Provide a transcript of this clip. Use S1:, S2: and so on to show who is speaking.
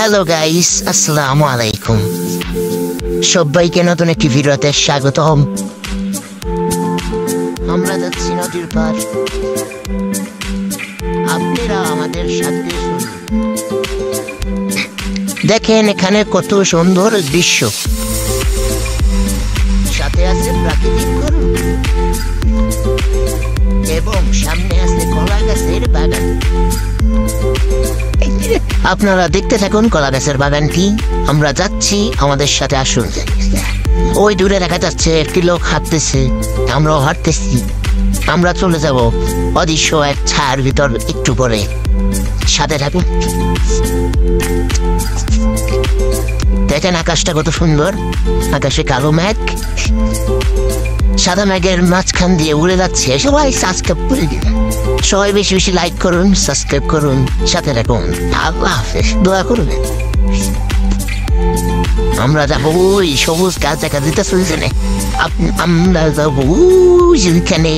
S1: Hello guys, আসসালামু আলাইকুম। সবাইকে নতুন একটি ভিডিওতে স্বাগতম। আমরা যাচ্ছি নদীর পার, আপনারা আমাদের সাথে শুনুন। দেখেন এখানে কত সুন্দর দৃশ্য, সাথে আছে প্রাকৃতিক গরু এবং সামনে আছে কলা গাছের বাগান। আপনারা দেখতে থাকুন কলা গাছের বাগানটি। আমরা যাচ্ছি, আমাদের সাথে আসুন। ওই দূরে দেখা যাচ্ছে একটি লোক হাঁটতেছে, আমরাও হাঁটতেছি। আমরা চলে যাব অদৃশ্য এক ছায়ার ভিতর একটু পরে, সাথে থাকুন। দেখেন আকাশটা কত সুন্দর, আকাশে কালো মেঘ, সাদা মেঘের মাঝখান দিয়ে উড়ে যাচ্ছে। সবাই সাবস্ক্রাইব করে দিন, সবাই বেশি বেশি লাইক করুন, সাবস্ক্রাইব করুন, সাথে রাখুন। আল্লাহ হাফেজ, দোয়া করবেন। আমরা যাবো ওই সবুজ গাছ দেখা দিতে চলছে, আমরা যাবো ওইখানে।